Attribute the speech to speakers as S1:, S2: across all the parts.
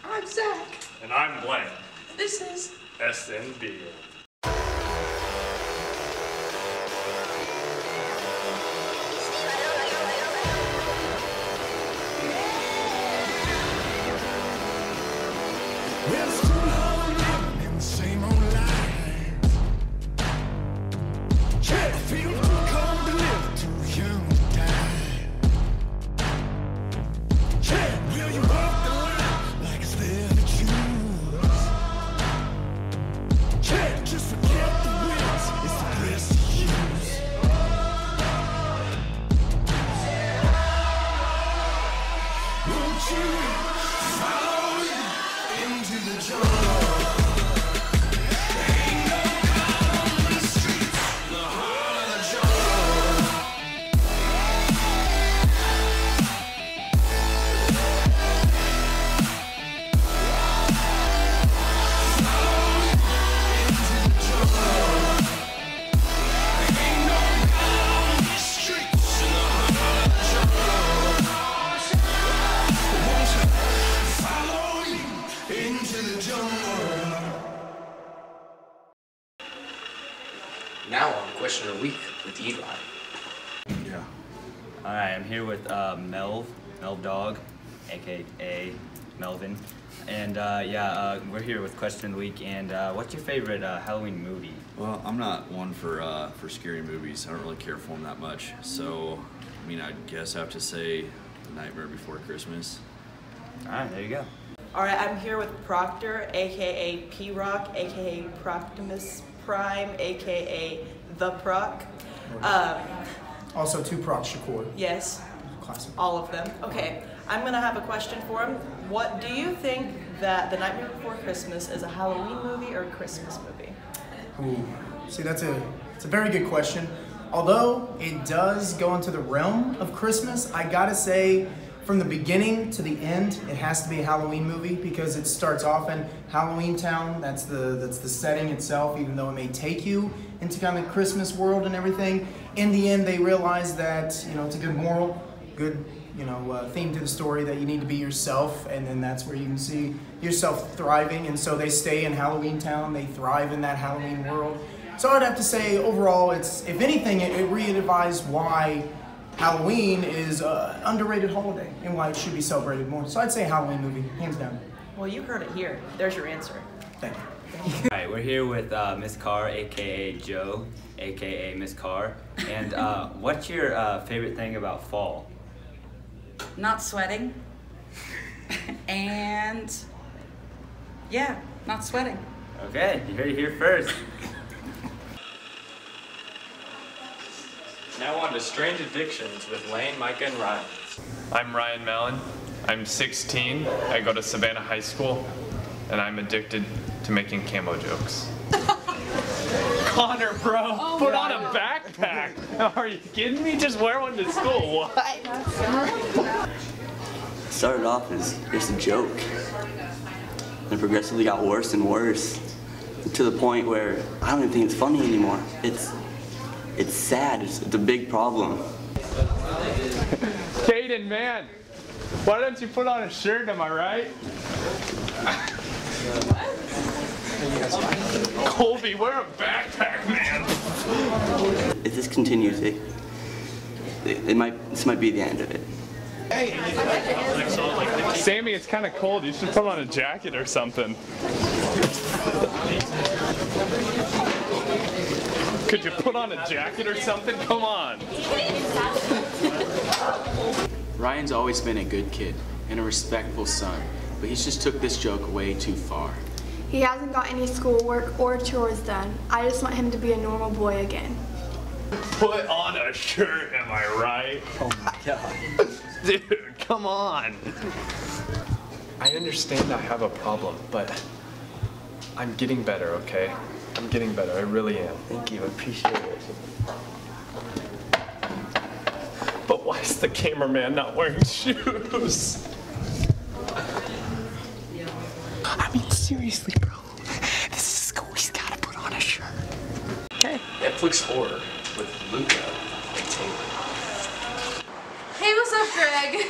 S1: I'm Zach.
S2: And I'm Blaine.
S1: This is
S2: SNBN.
S3: Well, it's too long living in the same old life. Yeah, I feel too cold to live, too young to die. Yeah, will you walk the line like it's there to choose? Yeah, just forget the wins, it's the dress you use. Won't you follow me into the jungle?
S1: Now on Question of the Week with Eli.
S4: Yeah.
S5: Alright, I'm here with Melv Dog, aka Melvin. And we're here with Question of the Week. And what's your favorite Halloween movie?
S4: Well, I'm not one for scary movies. I don't really care for them that much. So, I mean, I guess I have to say The Nightmare Before Christmas.
S5: Alright, there you go.
S6: Alright, I'm here with Proctor, aka P-Rock, aka Proctimus Prime, aka The Proc.
S7: Also, Tupac Shakur.
S6: Yes.
S7: Classic.
S6: All of them. Okay, I'm gonna have a question for him. What do you think that The Nightmare Before Christmas is, a Halloween movie or a Christmas movie?
S7: Ooh, see, it's a very good question. Although it does go into the realm of Christmas, I gotta say, from the beginning to the end, it has to be a Halloween movie because it starts off in Halloween Town. That's the setting itself, even though it may take you into kind of Christmas world and everything. In the end, they realize that it's a good moral, good theme to the story, that you need to be yourself, and then that's where you can see yourself thriving. And so they stay in Halloween Town. They thrive in that Halloween world. So I'd have to say, overall, if anything, it reiterates why Halloween is an underrated holiday and why it should be celebrated more. So I'd say Halloween movie, hands down.
S6: Well, you heard it here. There's your answer.
S7: Thank you.
S5: Alright, we're here with Miss Carr, aka Joe, aka Miss Carr. And what's your favorite thing about fall?
S8: Not sweating. And yeah, not sweating.
S5: Okay, you heard it here first.
S2: Now on to Strange Addictions with Lane, Micah, and Ryan.
S9: I'm Ryan Mallon. I'm 16. I go to Savannah High School, and I'm addicted to making camo jokes. Connor, bro, put on a backpack. Are you kidding me? Just wear one to school. What?
S10: It started off as just a joke, and it progressively got worse and worse, to the point where I don't even think it's funny anymore. It's sad. It's a big problem.
S9: Caden, man, why don't you put on a shirt? Am I right? Colby, wear a backpack, man.
S10: If this continues, this might be the end of it.
S9: Sammy, it's kind of cold. You should put on a jacket or something. Could you put on a jacket or something? Come on.
S11: Ryan's always been a good kid and a respectful son, but he's just took this joke way too far.
S12: He hasn't got any schoolwork or chores done. I just want him to be a normal boy again.
S9: Put on a shirt, am I right?
S10: Oh my God.
S9: Dude, come on.
S13: I understand I have a problem, but I'm getting better, okay? I'm getting better, I really am.
S10: Thank you, I appreciate it.
S9: But why is the cameraman not wearing shoes?
S3: I mean, seriously, bro. This is school. He's gotta put on a shirt.
S1: Okay. Netflix horror with Luca and Taylor.
S14: Hey, what's up, Greg?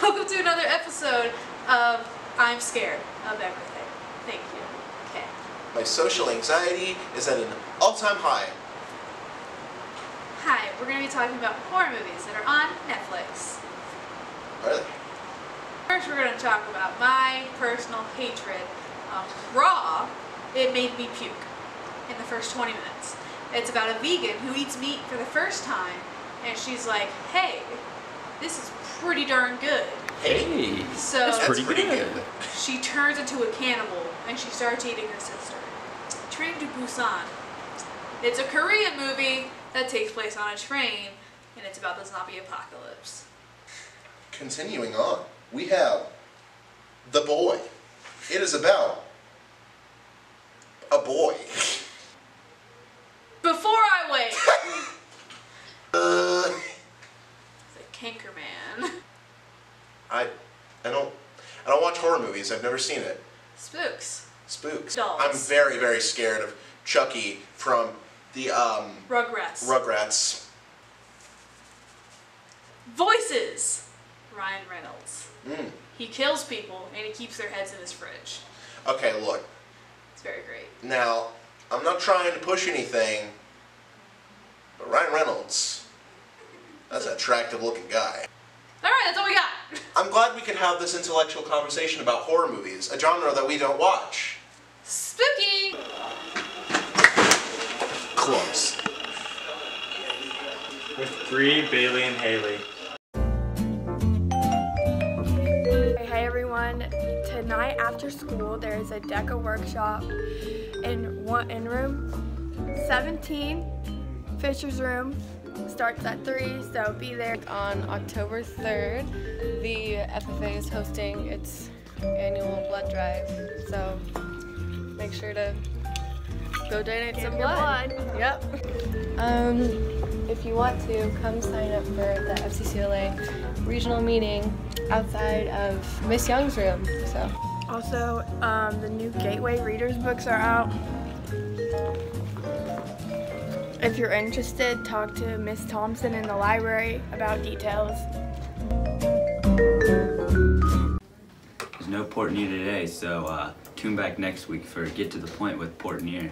S14: Welcome to another episode of I'm scared of everything. Thank you. Okay.
S15: My social anxiety is at an all-time high.
S14: Hi, we're going to be talking about horror movies that are on Netflix.
S15: Are they?
S14: First, we're going to talk about my personal hatred of Raw. It made me puke in the first 20 minutes. It's about a vegan who eats meat for the first time, and she's like, hey, this is pretty darn good.
S15: Hey,
S14: so
S15: that's pretty good.
S14: She turns into a cannibal, and she starts eating her sister. Train to Busan. It's a Korean movie that takes place on a train, and it's about the zombie apocalypse.
S15: Continuing on, we have The Boy. It is about a boy.
S14: Before I wait. The Canker Man.
S15: I don't watch horror movies. I've never seen it.
S14: Spooks.
S15: Spooks.
S14: Dolls.
S15: I'm very, very scared of Chucky from the
S14: Rugrats.
S15: Rugrats.
S14: Voices. Ryan Reynolds.
S15: Mm.
S14: He kills people and he keeps their heads in his fridge.
S15: Okay, look.
S14: It's very great.
S15: Now, I'm not trying to push anything, but Ryan Reynolds, that's an attractive looking guy.
S14: Alright, that's all we got.
S15: I'm glad we could have this intellectual conversation about horror movies, a genre that we don't watch.
S14: Spooky!
S15: Close.
S2: With Bree, Bailey, and Haley.
S12: Hey everyone, tonight after school there is a DECA workshop in room 17, Fisher's room. Starts at 3, so be there.
S16: On October 3rd, the FFA is hosting its annual blood drive, so make sure to go donate some blood. Yep. If you want to, come sign up for the FCCLA regional meeting outside of Miss Young's room. So.
S12: Also, the new Gateway Readers books are out. If you're interested, talk to Miss Thompson in the library about details.
S5: There's no Portnear today, so tune back next week for Get to the Point with Portnear.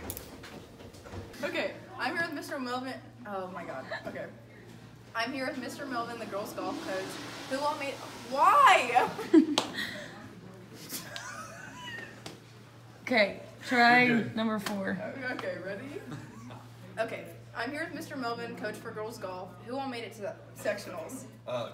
S17: Okay, I'm here with Mr. Melvin. Oh my god, okay. I'm here with Mr. Melvin, the girls' golf coach, who all made. Why?
S16: Okay, try number 4.
S17: Okay, ready? Okay, I'm here with Mr. Melvin, coach for girls golf. Who all made it to the sectionals?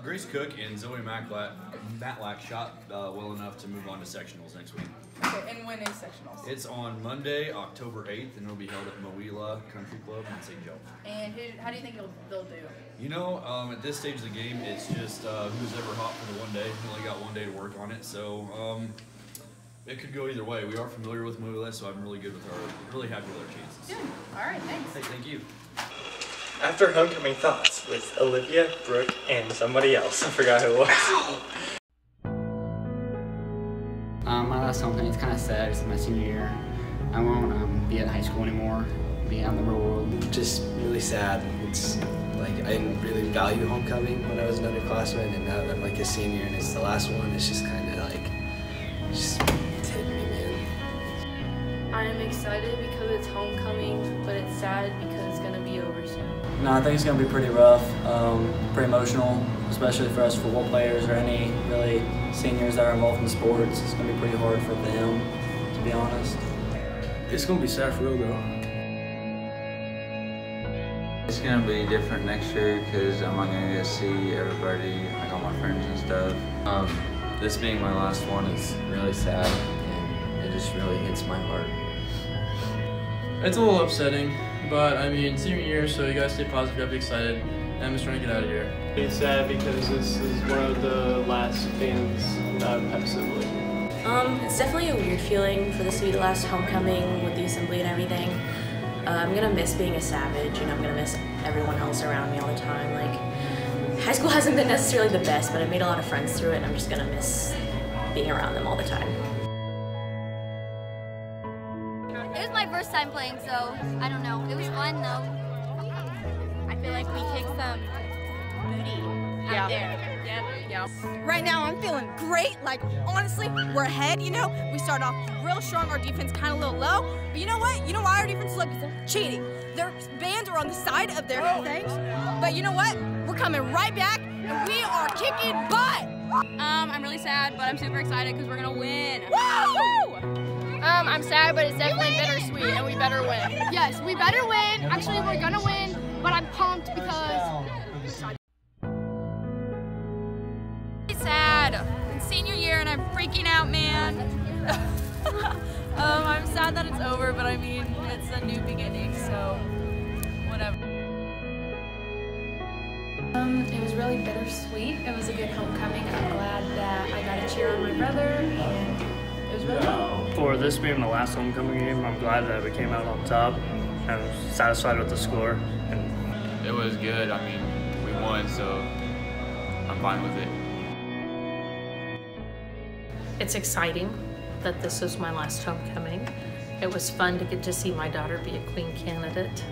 S4: Grace Cook and Zoe Matlack shot well enough to move on to sectionals next week.
S17: Okay, and when is sectionals?
S4: It's on Monday, October 8th, and it'll be held at Moela Country Club in St. Joe.
S17: And how do you think they'll do?
S4: You know, at this stage of the game, it's just who's ever hot for the one day. We only got one day to work on it, so it could go either way. We are familiar with Moela, so I'm really happy with our chances.
S17: Good. All right, thanks.
S4: Hey, thank you.
S2: After homecoming thoughts with Olivia, Brooke, and somebody else. I forgot who it was.
S18: My last homecoming is kind of sad. It's my senior year. I won't be in high school anymore, be out in the real world.
S19: Just really sad. It's like I didn't really value homecoming when I was an underclassman, and now that I'm like a senior and it's the last one, it's just kind of like, it's hitting me, man.
S16: I am excited because it's homecoming, but it's sad because it's going to be over soon.
S18: No, I think it's going to be pretty rough, pretty emotional, especially for us football players or any really seniors that are involved in sports. It's going to be pretty hard for them, to be honest.
S19: It's going to be sad for real though.
S20: It's going to be different next year because I'm not going to get to see everybody, like all my friends and stuff.
S21: This being my last one is really sad, and it just really hits my heart.
S22: It's a little upsetting, but I mean, senior year, so you gotta stay positive, you gotta be excited, and I'm just trying to get out of here.
S23: It's sad because this is one of the last bands that I've sibling.
S24: It's definitely a weird feeling for this to be the last homecoming with the assembly and everything. I'm gonna miss being a savage, and I'm gonna miss everyone else around me all the time. Like, high school hasn't been necessarily the best, but I made a lot of friends through it, and I'm just gonna miss being around them all the time.
S25: It was my first time playing, so I don't know. It was fun though. I feel like we kicked some booty.
S6: Yeah. Right now, I'm feeling great. Like, honestly, we're ahead, you know? We started off real strong. Our defense kind of a little low. But you know what? You know why our defense is low? Because they're cheating. Their bands are on the side of their things. But you know what? We're coming right back, and we are kicking butt.
S25: I'm really sad, but I'm super excited because we're going to win.
S6: Woo!
S25: I'm sad, but it's definitely bittersweet, and we better win.
S6: Yes, we better win. Actually, we're going to win, but I'm pumped because...
S25: Sad. It's senior year and I'm freaking out, man. I'm sad that it's over, but I mean, it's a new beginning, so whatever.
S7: It was really bittersweet. It was a good homecoming. I'm glad that I got to cheer on my brother. It was really fun.
S8: For this being the last homecoming game, I'm glad that we came out on top. I'm satisfied with the score. And
S4: it was good. I mean, we won, so I'm fine with it.
S11: It's exciting that this is my last homecoming. It was fun to get to see my daughter be a Queen candidate.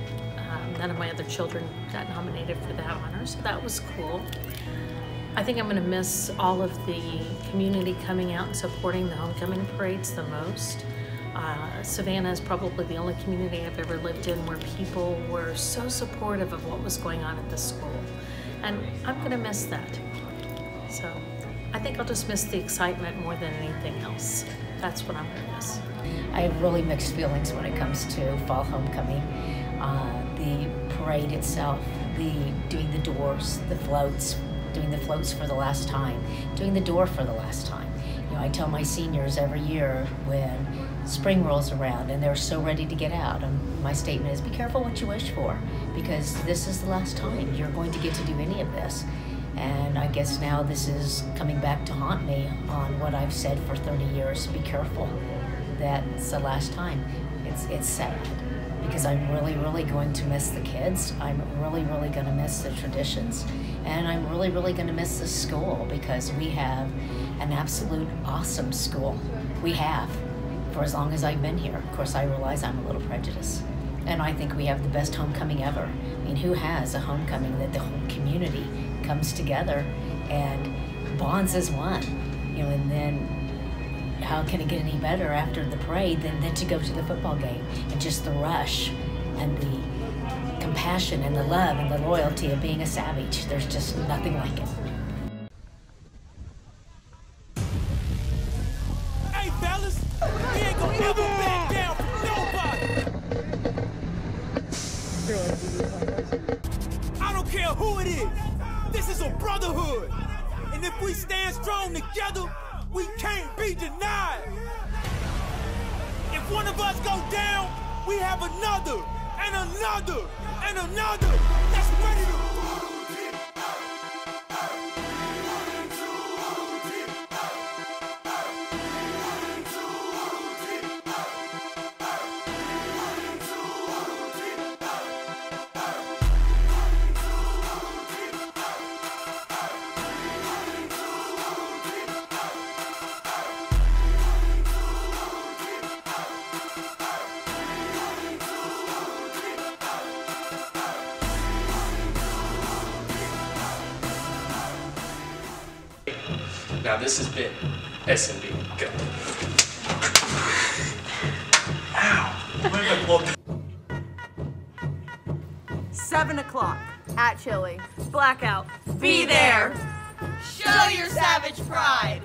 S11: None of my other children got nominated for that honor, so that was cool. I think I'm gonna miss all of the community coming out and supporting the homecoming parades the most. Savannah is probably the only community I've ever lived in where people were so supportive of what was going on at the school. And I'm gonna miss that. So I think I'll just miss the excitement more than anything else. That's what I'm gonna miss.
S13: I have really mixed feelings when it comes to fall homecoming. The parade itself, doing the doors, the floats, doing the floats for the last time, doing the door for the last time. You know, I tell my seniors every year when spring rolls around and they're so ready to get out, my statement is be careful what you wish for, because this is the last time you're going to get to do any of this. And I guess now this is coming back to haunt me on what I've said for 30 years. Be careful. That's the last time. It's sad because I'm really, really going to miss the kids. I'm really, really going to miss the traditions. And I'm really, really going to miss the school because we have an absolute awesome school. We have for as long as I've been here. Of course, I realize I'm a little prejudiced. And I think we have the best homecoming ever. I mean, who has a homecoming that the whole community comes together and bonds as one? You know, and then how can it get any better after the parade than to go to the football game and just the rush and the compassion and the love and the loyalty of being a Savage. There's just nothing like it.
S26: Hey fellas, we ain't gonna ever back down from nobody. I don't care who it is. This is a brotherhood. And if we stand strong together, we can't be denied. If one of us go down, we have another, and another, and another. That's ready to
S1: Now this has been SNBN. Go.
S26: Ow!
S6: 7 o'clock at Chili. Blackout.
S17: Be there. Show your Savage pride.